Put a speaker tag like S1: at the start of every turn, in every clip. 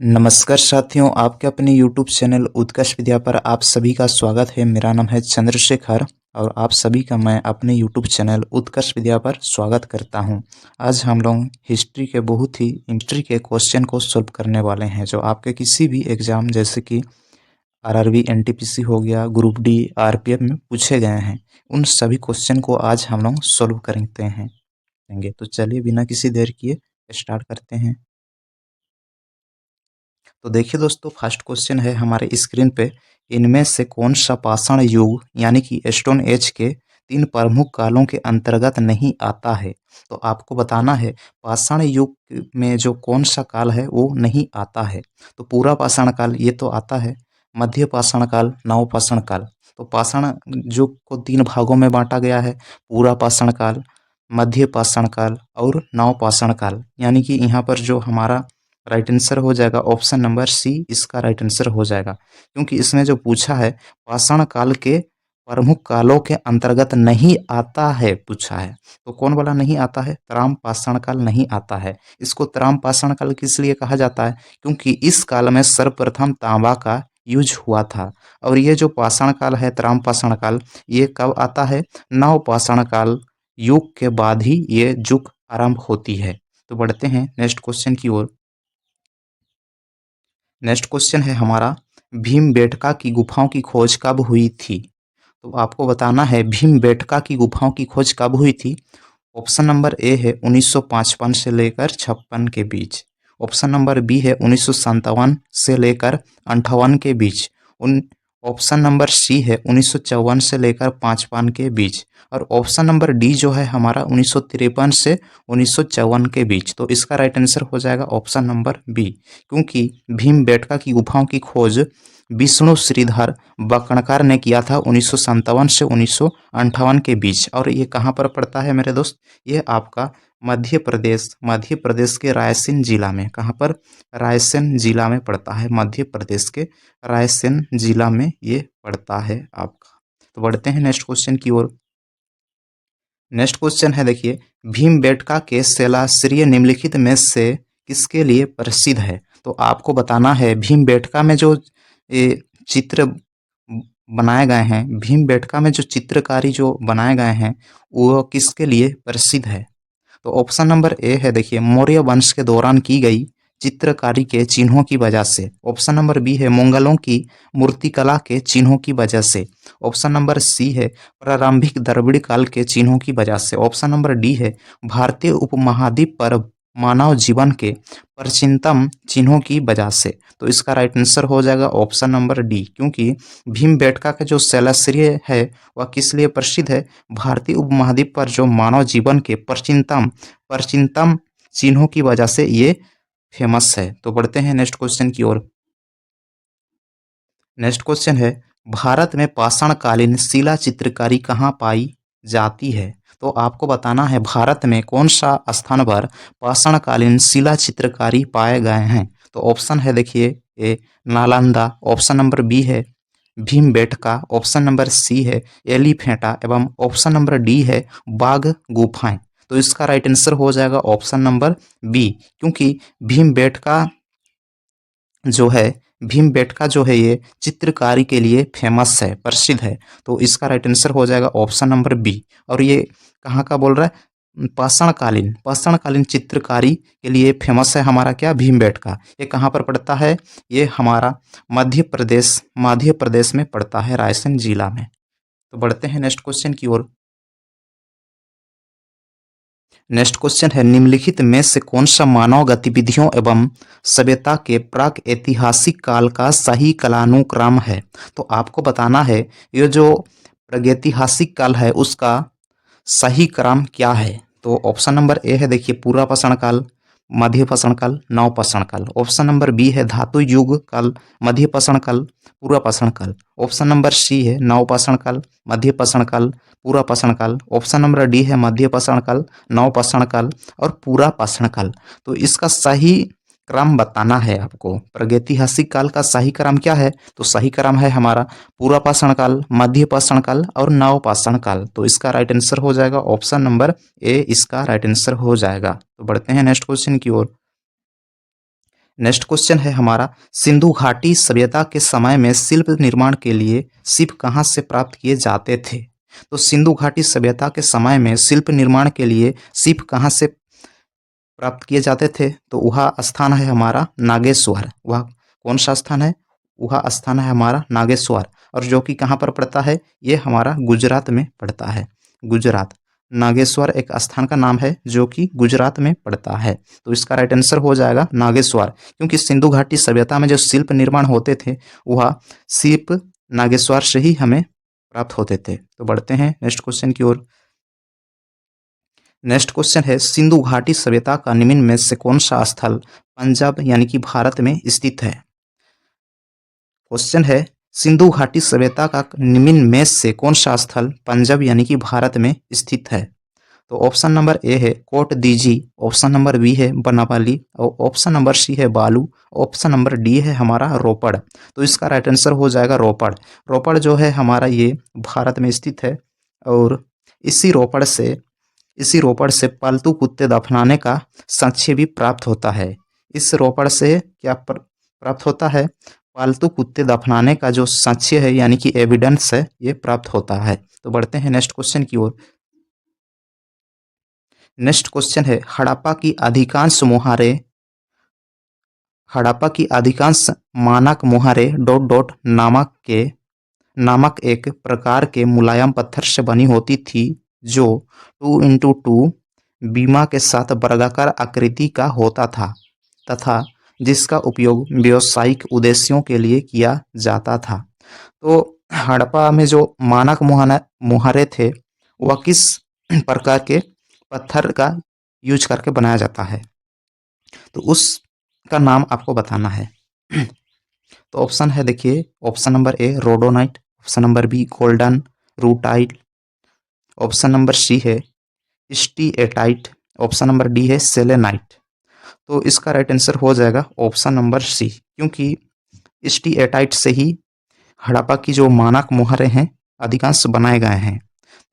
S1: नमस्कार साथियों, आपके अपने YouTube चैनल उत्कर्ष विद्या पर आप सभी का स्वागत है। मेरा नाम है चंद्रशेखर और आप सभी का मैं अपने YouTube चैनल उत्कर्ष विद्या पर स्वागत करता हूं। आज हम लोग हिस्ट्री के क्वेश्चन को सॉल्व करने वाले हैं, जो आपके किसी भी एग्जाम जैसे कि आरआरबी, एनटीपीसी हो गया, ग्रुप डी, आरपीएफ में पूछे गए हैं। उन सभी क्वेश्चन को आज हम लोग सॉल्व करते हैं। तो चलिए बिना किसी देर किए स्टार्ट करते हैं। तो देखिए दोस्तों, फर्स्ट क्वेश्चन है हमारे स्क्रीन पे, इनमें से कौन सा पाषाण युग यानी कि स्टोन एज के 3 प्रमुख कालों के अंतर्गत नहीं आता है। तो आपको बताना है पाषाण युग में जो कौन सा काल है वो नहीं आता है। तो पूरा पाषाण काल ये तो आता है, मध्य पाषाण काल, नव पाषाण काल। तो पाषाण युग को 3 भागों में बांटा गया है, पूरा पाषाण काल, मध्य पाषाण काल और नव पाषाण काल। यानी कि यहाँ पर जो हमारा राइट आंसर हो जाएगा ऑप्शन नंबर सी, इसका राइट आंसर हो जाएगा, क्योंकि इसमें जो पूछा है पाषाण काल के प्रमुख कालों के अंतर्गत नहीं आता है पूछा है। तो कौन वाला नहीं आता है? तराम पाषाण काल नहीं आता है। इसको तराम पाषाण काल किस लिए कहा जाता है? क्योंकि इस काल में सर्वप्रथम तांबा का यूज हुआ था। और ये जो पाषाण काल है, तराम पाषाण काल, ये कब आता है? नव पाषाण काल युग के बाद ही ये युग आरंभ होती है। तो बढ़ते हैं नेक्स्ट क्वेश्चन की ओर। नेक्स्ट क्वेश्चन है हमारा, भीमबेटका की गुफाओं की खोज कब हुई थी? तो आपको बताना है भीमबेटका की गुफाओं की खोज कब हुई थी। ऑप्शन नंबर ए है 1955 से लेकर 56 के बीच। ऑप्शन नंबर बी है 1957 से लेकर 58 के बीच। उन ऑप्शन नंबर सी है 1954 से लेकर 55 के बीच। और ऑप्शन नंबर डी जो है हमारा 1953 से 1954 के बीच। तो इसका राइट आंसर हो जाएगा ऑप्शन नंबर बी, क्योंकि भीमबेटका की गुफाओं की खोज विष्णु श्रीधर बकणकार ने किया था 1957 से 1958 के बीच। और ये कहाँ पर पड़ता है मेरे दोस्त? ये आपका मध्य प्रदेश के रायसेन जिला में। कहाँ पर? रायसेन जिला में पड़ता है। मध्य प्रदेश के रायसेन जिला में ये पड़ता है आपका। तो बढ़ते हैं नेक्स्ट क्वेश्चन की ओर। नेक्स्ट क्वेश्चन है, देखिए, भीमबेटका के शिलाश्रय निम्नलिखित में से किसके लिए प्रसिद्ध है? तो आपको बताना है भीमबेटका में जो चित्र बनाए गए हैं, भीमबेटका में जो चित्रकारी जो बनाए गए हैं वो किसके लिए प्रसिद्ध है? तो ऑप्शन नंबर ए है, देखिए, मौर्य वंश के दौरान की गई चित्रकारी के चिन्हों की वजह से। ऑप्शन नंबर बी है मुगलों की मूर्तिकला के चिन्हों की वजह से। ऑप्शन नंबर सी है प्रारंभिक द्रविड़ काल के चिन्हों की वजह से। ऑप्शन नंबर डी है भारतीय उपमहाद्वीप पर मानव जीवन के प्राचीनतम चिन्हों की वजह से। तो इसका राइट आंसर हो जाएगा ऑप्शन नंबर डी, क्योंकि भीमबेटका का जो शिलाश्रय है वह किस लिए प्रसिद्ध है? भारतीय उपमहाद्वीप पर जो मानव जीवन के प्राचीनतम चिन्हों की वजह से ये फेमस है। तो बढ़ते हैं नेक्स्ट क्वेश्चन की ओर। नेक्स्ट क्वेश्चन है, भारत में पाषाणकालीन शिला चित्रकारी कहाँ पाई जाती है? तो आपको बताना है भारत में कौन सा स्थान पर पाषाणकालीन शिला चित्रकारी पाए गए हैं। तो ऑप्शन है, देखिए, ए नालंदा, ऑप्शन नंबर बी है भीमबेटका, ऑप्शन नंबर सी है एलिफेंटा एवं ऑप्शन नंबर डी है बाघ गुफाएं। तो इसका राइट आंसर हो जाएगा ऑप्शन नंबर बी, क्योंकि भीमबेटका जो है भीमबेटका जो है ये चित्रकारी के लिए फेमस है, प्रसिद्ध है। तो इसका राइट आंसर हो जाएगा ऑप्शन नंबर बी। और ये कहाँ का बोल रहा है? पाषाणकालीन चित्रकारी के लिए फेमस है हमारा क्या? भीमबेटका। ये कहाँ पर पड़ता है? ये हमारा मध्य प्रदेश में पड़ता है, रायसेन जिला में। तो बढ़ते हैं नेक्स्ट क्वेश्चन की ओर। नेक्स्ट क्वेश्चन है, निम्नलिखित में से कौन सा मानव गतिविधियों एवं सभ्यता के प्राक ऐतिहासिक काल का सही कालानुक्रम है? तो आपको बताना है ये जो प्रागैतिहासिक काल है उसका सही क्रम क्या है। तो ऑप्शन नंबर ए है, देखिए, पूरा पाषाण काल, मध्य पाषाण काल, नव पाषाण काल। ऑप्शन नंबर बी है धातु युग काल, मध्य पाषाण काल, पूरा पाषाण काल। ऑप्शन नंबर सी है नव पाषाण काल, मध्य पाषाण काल, पूरा पाषाण काल। ऑप्शन नंबर डी है मध्य पाषाण काल, नव पाषाण काल और पूरा पाषाण काल। तो इसका सही क्रम बताना है आपको। प्रागैतिहासिक काल का सही क्रम क्या है? तो सही क्रम है हमारा पूरा पाषाण काल, मध्य पाषाण काल और नव पाषाण काल। तो इसका राइट आंसर हो जाएगा ऑप्शन नंबर ए, इसका राइट आंसर हो जाएगा। तो बढ़ते हैं नेक्स्ट क्वेश्चन की ओर। नेक्स्ट क्वेश्चन है हमारा, सिंधु घाटी सभ्यता के समय में शिल्प निर्माण के लिए सीप कहाँ से प्राप्त किए जाते थे? तो सिंधु घाटी सभ्यता के समय में शिल्प निर्माण के लिए सीप कहाँ से प्राप्त किए जाते थे? तो वह स्थान है हमारा नागेश्वर। वह कौन सा स्थान है? वह स्थान है हमारा नागेश्वर, और जो कि कहाँ पर पड़ता है? ये हमारा गुजरात में पड़ता है। गुजरात, नागेश्वर एक स्थान का नाम है जो कि गुजरात में पड़ता है। तो इसका राइट आंसर हो जाएगा नागेश्वर, क्योंकि सिंधु घाटी सभ्यता में जो शिल्प निर्माण होते थे वह शिल्प नागेश्वर से ही हमें प्राप्त होते थे। तो बढ़ते हैं नेक्स्ट क्वेश्चन की ओर। नेक्स्ट क्वेश्चन है, सिंधु घाटी सभ्यता का निम्न में से कौन सा स्थल पंजाब यानी कि भारत में स्थित है? क्वेश्चन है, सिंधु घाटी सभ्यता का निम्न में से कौन सा स्थल पंजाब यानी कि भारत में स्थित है? तो ऑप्शन नंबर ए है कोट दीजी, ऑप्शन नंबर बी है बनावाली, और ऑप्शन नंबर सी है बालू, ऑप्शन नंबर डी है हमारा रोपड़। तो इसका राइट आंसर हो जाएगा रोपड़। रोपड़ जो है हमारा ये भारत में स्थित है, और इसी रोपड़ से पालतू कुत्ते दफनाने का साक्ष्य भी प्राप्त होता है। इस रोपड़ से क्या प्राप्त होता है? पालतू कुत्ते दफनाने का जो साक्ष्य है यानी कि एविडेंस है, ये प्राप्त होता है। तो बढ़ते हैं नेक्स्ट क्वेश्चन की ओर। नेक्स्ट क्वेश्चन है, हड़प्पा की अधिकांश मानक मुहारे डॉट डॉट नामक एक प्रकार के मुलायम पत्थर से बनी होती थी जो 2x2 बीमा के साथ वर्गाकार आकृति का होता था तथा जिसका उपयोग व्यावसायिक उद्देश्यों के लिए किया जाता था। तो हड़प्पा में जो मानक मुहारे थे वह किस प्रकार के पत्थर का यूज करके बनाया जाता है? तो उसका नाम आपको बताना है। तो ऑप्शन है, देखिए, option number A rhodonite, option number B golden rutile, option number C है स्टीएटाइट, ऑप्शन नंबर डी है सेलेनाइट। तो इसका राइट आंसर हो जाएगा ऑप्शन नंबर सी, क्योंकि स्टीएटाइट से ही हड़प्पा की जो मानक मुहारे हैं अधिकांश बनाए गए हैं।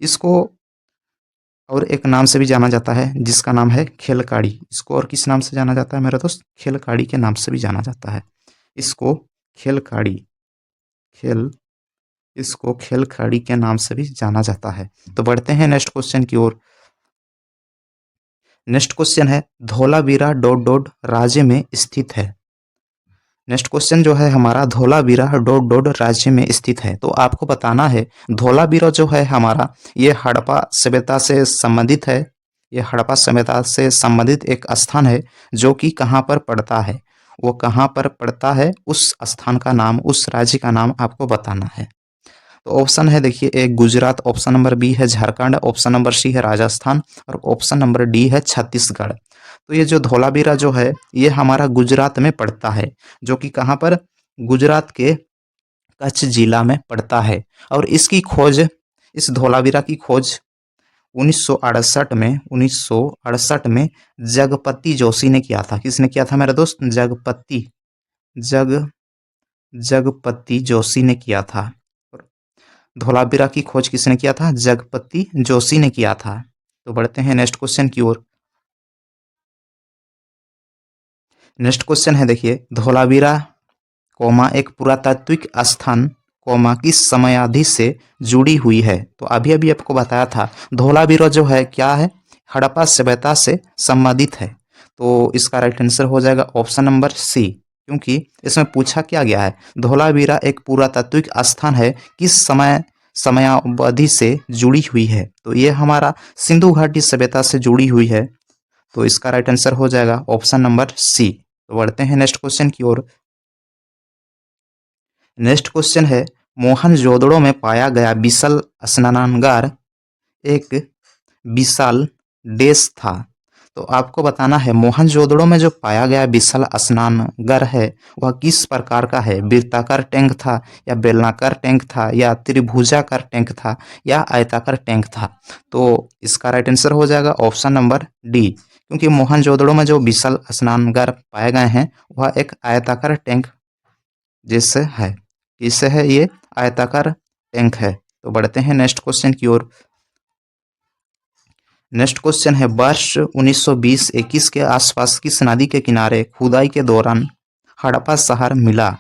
S1: इसको और एक नाम से भी जाना जाता है जिसका नाम है खेलकाड़ी। इसको और किस नाम से जाना जाता है मेरे दोस्त? खेलकाड़ी के नाम से भी जाना जाता है इसको। खेलकाड़ी खेल इसको खेलखाड़ी के नाम से भी जाना जाता है। तो बढ़ते हैं नेक्स्ट क्वेश्चन की ओर। नेक्स्ट क्वेश्चन है, धोलावीरा डॉट डॉट राज्य में स्थित है। नेक्स्ट क्वेश्चन जो है हमारा, धोलावीरा डॉट डॉट राज्य में स्थित है। तो आपको बताना है धोलावीरा जो है हमारा ये हड़प्पा सभ्यता से संबंधित है। ये हड़प्पा सभ्यता से संबंधित एक स्थान है जो कि कहाँ पर पड़ता है। वो कहाँ पर पड़ता है, उस स्थान का नाम, उस राज्य का नाम आपको बताना है। तो ऑप्शन है, देखिए, एक गुजरात, ऑप्शन नंबर बी है झारखंड, ऑप्शन नंबर सी है राजस्थान, और ऑप्शन नंबर डी है छत्तीसगढ़। तो ये जो धोलावीरा जो है ये हमारा गुजरात में पड़ता है, जो कि कहाँ पर? गुजरात के कच्छ जिला में पड़ता है। और इस धोलावीरा की खोज 1968 में जगपति जोशी ने किया था। किसने किया था मेरे दोस्त? जगपति जोशी ने किया था। धोलावीरा की खोज किसने किया था? जगपति जोशी ने किया था। तो बढ़ते हैं नेक्स्ट क्वेश्चन की ओर। नेक्स्ट क्वेश्चन है, देखिए, धोलावीरा एक पुरातात्विक स्थान किस समयावधि से जुड़ी हुई है? तो अभी अभी आपको बताया था धोलावीरा जो है क्या है? हड़प्पा सभ्यता से संबंधित है। तो इसका राइट आंसर हो जाएगा ऑप्शन नंबर सी, क्योंकि इसमें पूछा क्या गया है, धोलावीरा एक पुरातात्विक स्थान है किस समयावधि से जुड़ी हुई है? तो ये हमारा सिंधु घाटी सभ्यता से जुड़ी हुई है। तो इसका राइट आंसर हो जाएगा ऑप्शन नंबर सी। तो बढ़ते हैं नेक्स्ट क्वेश्चन की ओर। नेक्स्ट क्वेश्चन है, मोहनजोदड़ो में पाया गया विशाल स्नानागार एक विशाल देश था। तो आपको बताना है मोहनजोदड़ो में जो पाया गया विशाल स्नानागार है वह किस प्रकार का है? वृत्ताकार टैंक था, या बेलनाकार टैंक था, या त्रिभुजाकार टैंक था, या आयताकार टैंक था? तो इसका राइट आंसर हो जाएगा ऑप्शन नंबर डी, क्योंकि मोहनजोदड़ो में जो विशाल स्नानागार पाए गए हैं वह एक आयताकार टैंक जैसे है। किससे है? ये आयताकार टैंक है। तो बढ़ते हैं नेक्स्ट क्वेश्चन की ओर। नेक्स्ट क्वेश्चन है, वर्ष 1920-21 के आसपास किस नदी के किनारे खुदाई के दौरान हड़प्पा शहर मिला?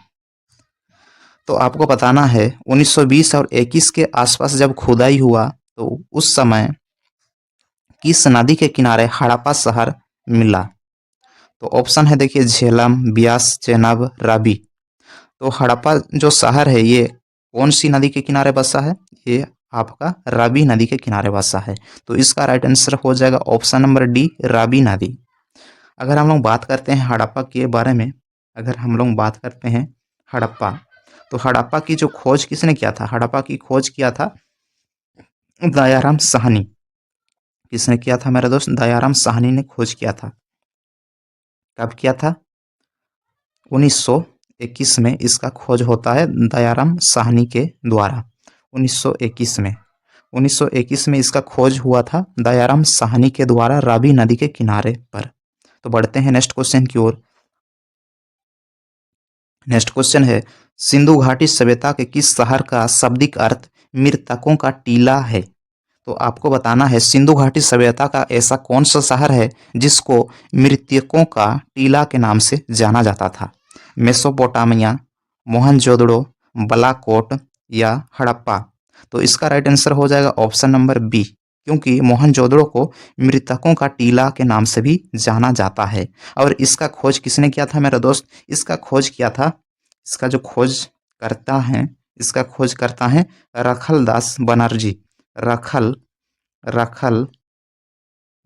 S1: तो आपको बताना है 1920 और 21 के आसपास जब खुदाई हुआ तो उस समय किस नदी के किनारे हड़प्पा शहर मिला? तो ऑप्शन है देखिए, झेलम, ब्यास, चेनाब, रावी। तो हड़प्पा जो शहर है ये कौन सी नदी के किनारे बसा है? ये आपका रावी नदी के किनारे बसा है। तो इसका राइट आंसर हो जाएगा ऑप्शन नंबर डी, रावी नदी। अगर हम लोग बात करते हैं हड़प्पा के बारे में, अगर हम लोग बात करते हैं हड़प्पा, तो हड़प्पा की जो खोज किसने किया था? हड़प्पा की खोज किया था दयाराम साहनी। किसने किया था मेरे दोस्त? दयाराम साहनी ने खोज किया था। कब किया था? 1921 में इसका खोज होता है दयाराम साहनी के द्वारा। 1921 में 1921 में इसका खोज हुआ था दयाराम साहनी के द्वारा रावी नदी के किनारे पर। तो बढ़ते हैं नेक्स्ट क्वेश्चन की ओर। नेक्स्ट क्वेश्चन है, सिंधु घाटी सभ्यता के किस शहर का शाब्दिक अर्थ मृतकों का टीला है? तो आपको बताना है सिंधु घाटी सभ्यता का ऐसा कौन सा शहर है जिसको मृतकों का टीला के नाम से जाना जाता था? मेसोपोटामिया, मोहनजोदड़ो, बालाकोट या हड़प्पा? तो इसका राइट आंसर हो जाएगा ऑप्शन नंबर बी, क्योंकि मोहनजोदड़ो को मृतकों का टीला के नाम से भी जाना जाता है। और इसका खोज किसने किया था मेरा दोस्त? इसका खोज किया था, इसका जो खोज करता है, इसका खोज करता है रखलदास बनर्जी। रखल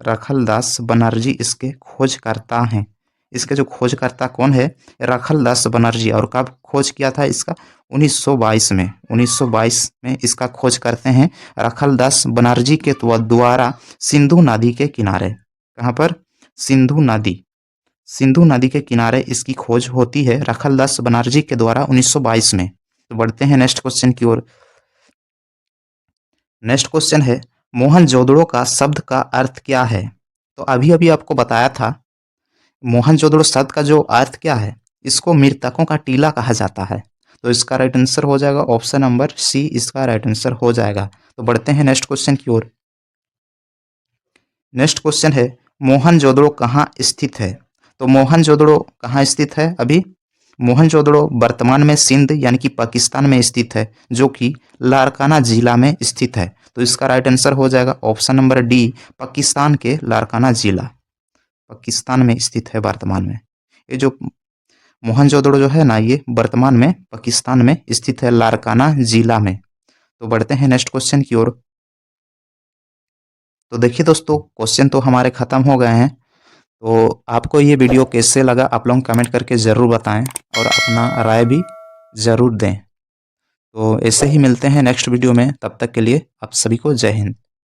S1: रखलदास बनर्जी इसके खोजकर्ता हैं। इसके जो खोजकर्ता कौन है? रखलदास बनर्जी। और कब खोज किया था इसका? 1922 में। 1922 में इसका खोज करते हैं रखलदास बनर्जी के द्वारा सिंधु नदी के किनारे। कहाँ पर? सिंधु नदी के किनारे इसकी खोज होती है रखलदास बनर्जी के द्वारा 1922 में। तो बढ़ते हैं नेक्स्ट क्वेश्चन की ओर। नेक्स्ट क्वेश्चन है, मोहनजोदड़ो का शब्द का अर्थ क्या है? तो अभी अभी आपको बताया था मोहनजोदड़ो शब्द का जो अर्थ क्या है, इसको मृतकों का टीला कहा जाता है। तो इसका राइट आंसर हो जाएगा ऑप्शन नंबर सी, इसका राइट आंसर हो जाएगा। तो बढ़ते हैं नेक्स्ट क्वेश्चन की ओर। नेक्स्ट क्वेश्चन है, मोहनजोदड़ो कहाँ स्थित है? तो मोहनजोदड़ो कहाँ स्थित है? अभी मोहनजोदड़ो वर्तमान में सिंध यानी कि पाकिस्तान में स्थित है, जो कि लारकाना जिला में स्थित है। तो इसका राइट आंसर हो जाएगा ऑप्शन नंबर डी, पाकिस्तान के लारकाना जिला, पाकिस्तान में स्थित है वर्तमान में। ये जो मोहनजोदड़ो जो है ना, ये वर्तमान में पाकिस्तान में स्थित है लारकाना जिला में। तो बढ़ते हैं नेक्स्ट क्वेश्चन की ओर। तो देखिए दोस्तों, क्वेश्चन तो हमारे खत्म हो गए हैं। तो आपको ये वीडियो कैसे लगा आप लोग कमेंट करके ज़रूर बताएं और अपना राय भी ज़रूर दें। तो ऐसे ही मिलते हैं नेक्स्ट वीडियो में, तब तक के लिए आप सभी को जय हिंद।